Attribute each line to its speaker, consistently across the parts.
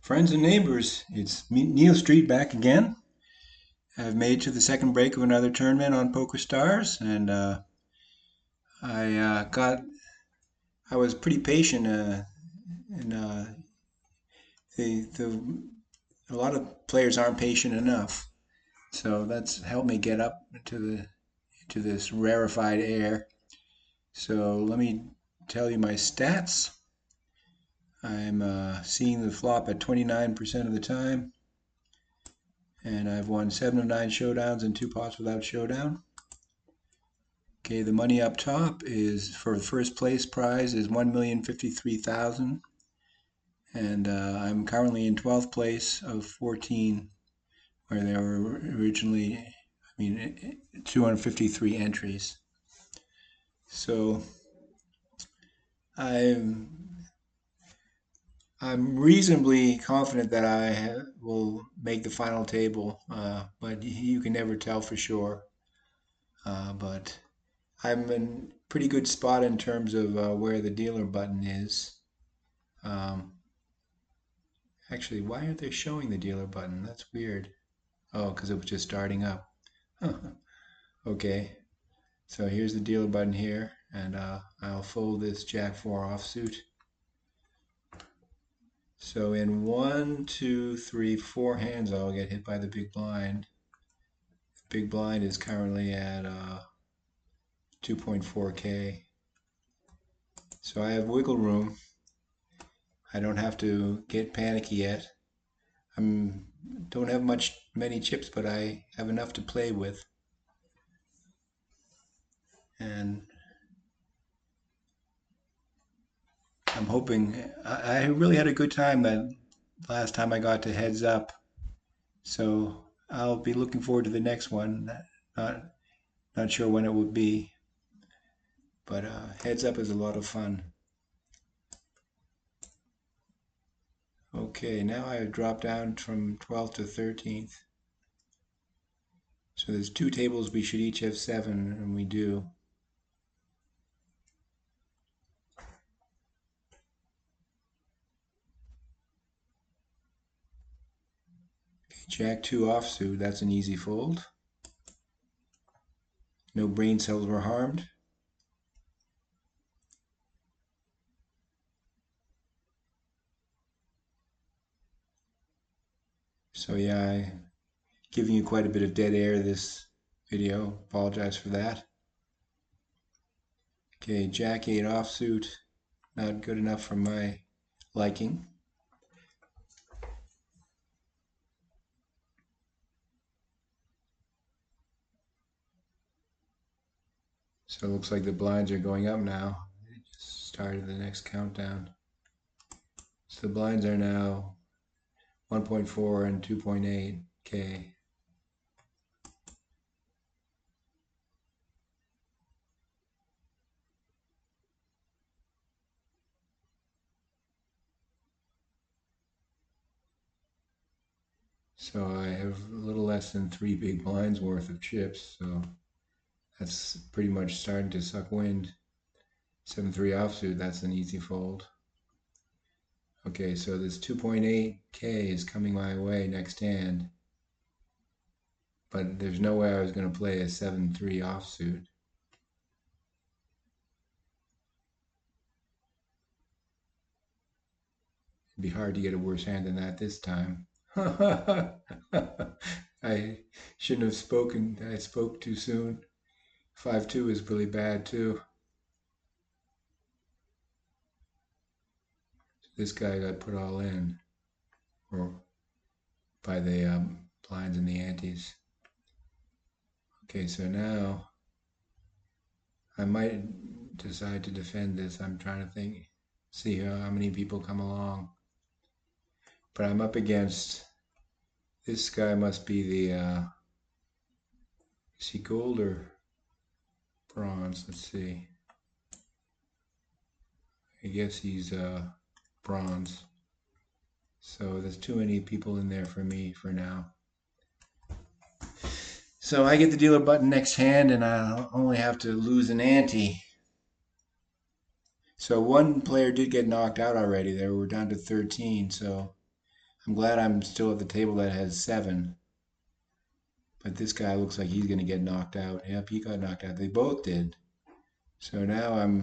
Speaker 1: Friends and neighbors, it's me, Neil Street back again. I've made it to the second break of another tournament on PokerStars, and I got. I was pretty patient, and the a lot of players aren't patient enough, so that's helped me get up to this rarefied air. So let me tell you my stats. I'm seeing the flop at 29% of the time, and I've won 7 of 9 showdowns and 2 pots without showdown. Okay, the money up top is for the first place prize is 1,053,000, and I'm currently in 12th place of 14, where there were originally, 253 entries. So I'm I'm reasonably confident that I will make the final table, but you can never tell for sure. But I'm in pretty good spot in terms of where the dealer button is. Um, Actually, why aren't they showing the dealer button? That's weird. Oh, because it was just starting up. Okay, so here's the dealer button here, and I'll fold this Jack 4 offsuit. So in 1, 2, 3, 4 hands, I'll get hit by the big blind. The big blind is currently at 2.4K. So I have wiggle room. I don't have to get panicky yet. I don't have many chips, but I have enough to play with. And I'm hoping, I really had a good time that last time I got to heads up. So I'll be looking forward to the next one. Not not sure when it would be, but heads up is a lot of fun. Okay, now I've dropped down from 12th to 13th. So there's 2 tables we should each have 7, and we do. Okay, Jack 2 offsuit, that's an easy fold. No brain cells were harmed. So yeah, I'm giving you quite a bit of dead air this video. Apologize for that. Okay, Jack 8 offsuit, not good enough for my liking. So it looks like the blinds are going up now. It just started the next countdown. So the blinds are now 1.4 and 2.8K. So I have a little less than 3 big blinds worth of chips, so that's pretty much starting to suck wind. 7-3 offsuit, that's an easy fold. Okay, so this 2.8K is coming my way next hand, but there's no way I was going to play a 7-3 offsuit. It'd be hard to get a worse hand than that this time. I shouldn't have spoken. I spoke too soon. 5-2 is really bad too. This guy got put all in, or by the blinds and the antes. Okay, so now I might decide to defend this. I'm trying to think, see how many people come along. But I'm up against, this guy must be the, is he gold or bronze? Let's see. I guess he's bronze. So there's too many people in there for me for now. So I get the dealer button next hand, and I'll only have to lose an ante. So one player did get knocked out already. They were down to 13, so I'm glad I'm still at the table that has 7. But this guy looks like he's going to get knocked out. Yep, he got knocked out. They both did. So now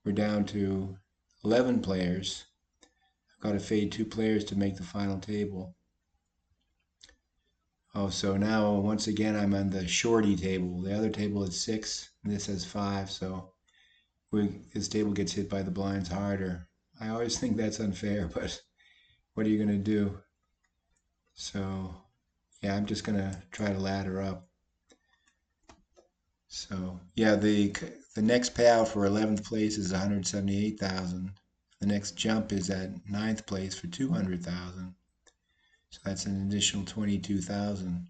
Speaker 1: we're down to 11 players. I've got to fade 2 players to make the final table. Oh, so now once again I'm on the shorty table. The other table is 6, and this has 5. So this table gets hit by the blinds harder. I always think that's unfair, but what are you going to do? So yeah, I'm just going to try to ladder up. So yeah, the next payout for 11th place is 178,000. The next jump is at 9th place for 200,000. So that's an additional 22,000.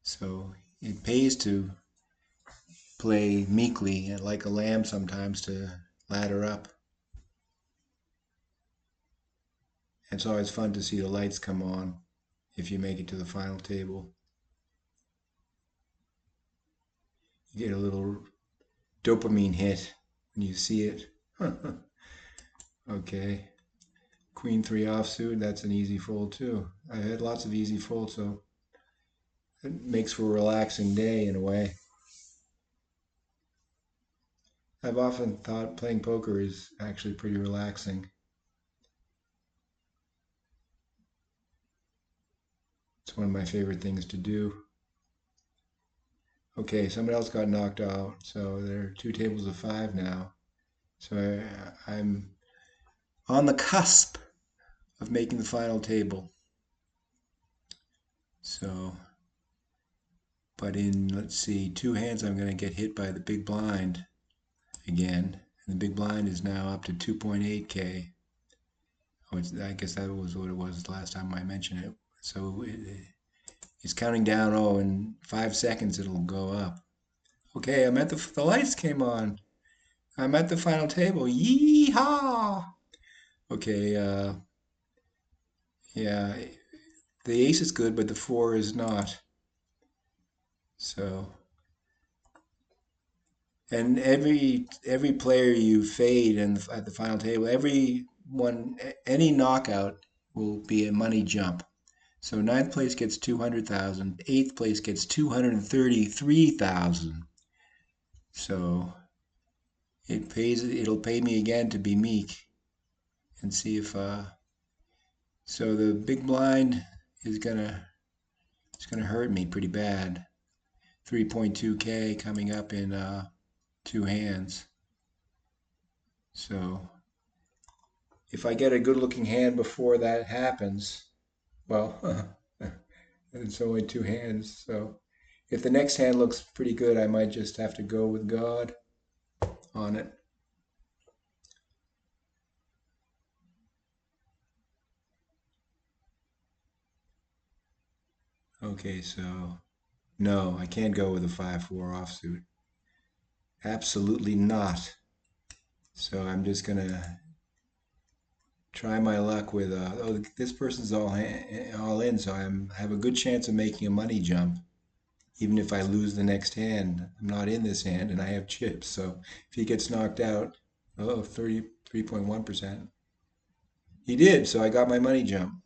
Speaker 1: So it pays to play meekly and like a lamb sometimes to ladder up. It's always fun to see the lights come on if you make it to the final table. You get a little dopamine hit when you see it. Okay. Queen 3 offsuit, that's an easy fold too. I've had lots of easy folds, so it makes for a relaxing day in a way. I've often thought playing poker is actually pretty relaxing. It's one of my favorite things to do. Okay, somebody else got knocked out, so there are 2 tables of 5 now. So I'm on the cusp of making the final table. So, but in, let's see, 2 hands I'm going to get hit by the big blind again. And the big blind is now up to 2.8K. Oh, I guess that was what it was the last time I mentioned it. So it's counting down. Oh, in 5 seconds it'll go up. Okay, I'm at the lights came on. I'm at the final table. Yee-haw! Okay, yeah, the ace is good, but the 4 is not. So, and every player you fade at the final table, any knockout will be a money jump. So 9th place gets 200,000, 8th place gets 233,000. So it'll pay me again to be meek and see if so the big blind is gonna hurt me pretty bad. 3.2K coming up in 2 hands. So if I get a good looking hand before that happens, well, it's only 2 hands. So if the next hand looks pretty good, I might just have to go with God on it. Okay, so no, I can't go with a 5-4 offsuit. Absolutely not. So I'm just gonna try my luck with oh, this person's all in, so I have a good chance of making a money jump. Even if I lose the next hand, I'm not in this hand and I have chips. So if he gets knocked out, 33.1%. He did, so I got my money jump.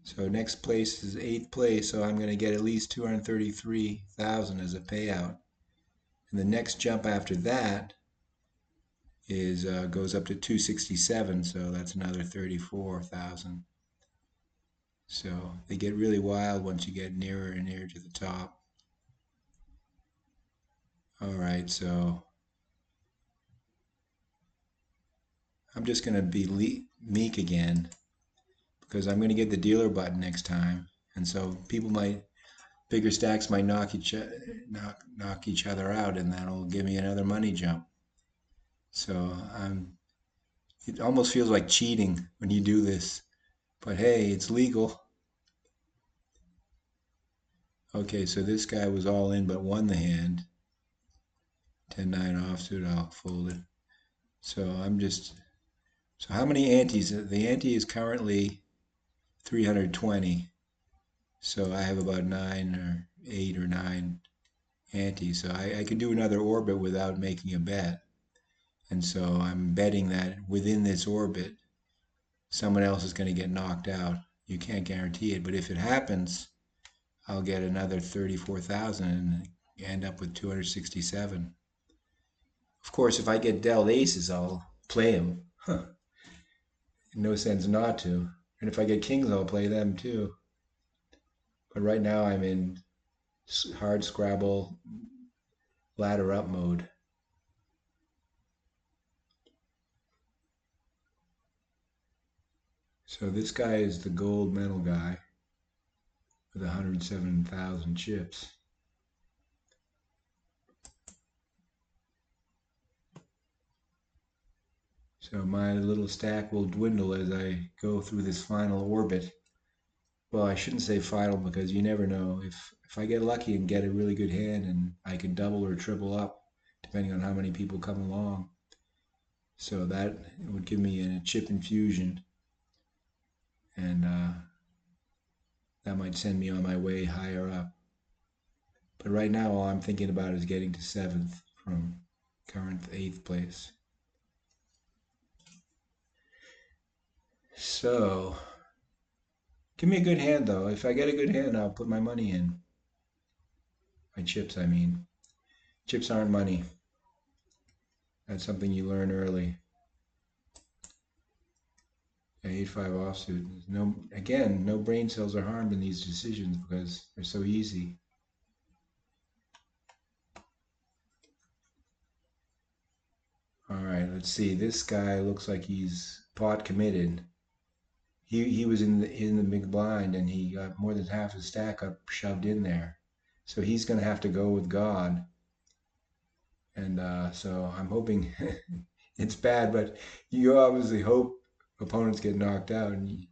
Speaker 1: So next place is 8th place, so I'm going to get at least 233,000 as a payout. And the next jump after that is goes up to 267, so that's another 34,000. So they get really wild once you get nearer and nearer to the top. All right, so I'm just going to be meek again because I'm going to get the dealer button next time. And so bigger stacks might knock each other out, and that'll give me another money jump. So it almost feels like cheating when you do this, but hey, it's legal. Okay, so this guy was all in but won the hand. 10-9 offsuit, I'll fold it. So so how many antes? The ante is currently 320. So I have about 9 or 8 or 9 antes. So I could do another orbit without making a bet. And so I'm betting that within this orbit, someone else is going to get knocked out. You can't guarantee it, but if it happens, I'll get another 34,000 and end up with 267. Of course, if I get dealt aces, I'll play them. No sense not to. And if I get kings, I'll play them too. But right now I'm in hard Scrabble ladder up mode. So this guy is the gold medal guy with 107,000 chips. So my little stack will dwindle as I go through this final orbit. Well, I shouldn't say final because you never know. If I get lucky and get a really good hand and I can double or triple up depending on how many people come along. So that would give me a chip infusion, and that might send me on my way higher up. But right now all I'm thinking about is getting to 7th from current 8th place. So give me a good hand though. If I get a good hand, I'll put my money in. My chips, I mean. Chips aren't money. That's something you learn early. 8-5 offsuit. Again, no brain cells are harmed in these decisions because they're so easy. All right, let's see. This guy looks like he's pot committed. He was in the big blind and he got more than half his stack up shoved in there. So he's going to have to go with God. And so I'm hoping it's bad, but you obviously hope opponents get knocked out. And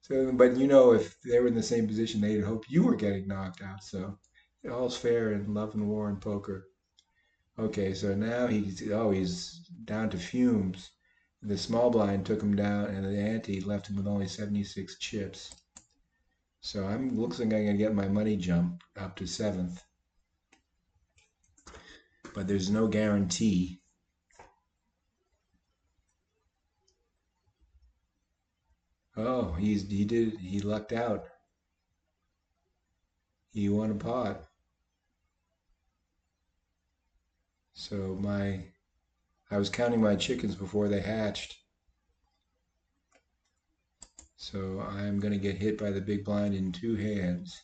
Speaker 1: but if they were in the same position, they'd hope you were getting knocked out. So all's fair in love and war and poker. Okay, so now he's down to fumes. The small blind took him down, and the ante left him with only 76 chips. So looks like I'm gonna get my money jump up to 7th, but there's no guarantee. Oh, he lucked out. He won a pot. So I was counting my chickens before they hatched. So I'm going to get hit by the big blind in 2 hands.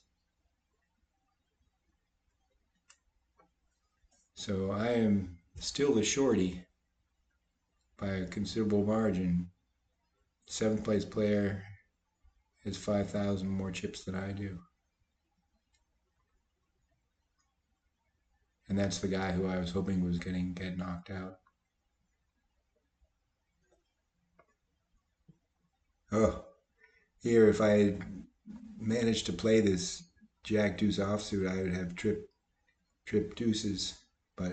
Speaker 1: So I am still the shorty by a considerable margin. 7th place player has 5,000 more chips than I do. And that's the guy who I was hoping was going to get knocked out. Oh, here, if I had managed to play this Jack Deuce offsuit, I would have trip deuces. But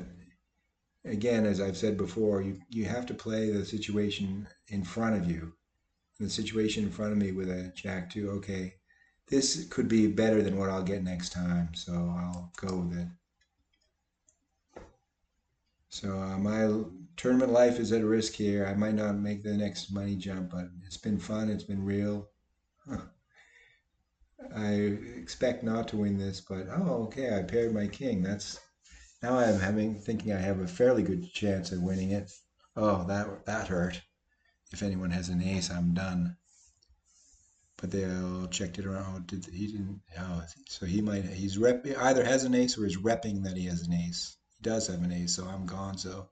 Speaker 1: again, as I've said before, you have to play the situation in front of you. And the situation in front of me with a Jack 2, okay, this could be better than what I'll get next time, so I'll go with it. So my tournament life is at risk here. I might not make the next money jump, but it's been fun. It's been real. I expect not to win this, but okay, I paired my king. Now I'm thinking I have a fairly good chance of winning it. Oh, that hurt. If anyone has an ace, I'm done. But they all checked it around. He didn't. Oh, so he's either has an ace or is repping that he has an ace. He does have an ace, so I'm gone. So,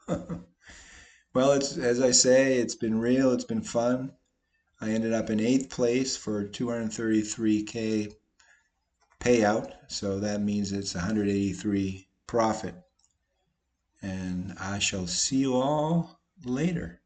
Speaker 1: well, it's as I say, it's been real. It's been fun. I ended up in 8th place for 233K payout. So that means it's 183 profit. And I shall see you all later.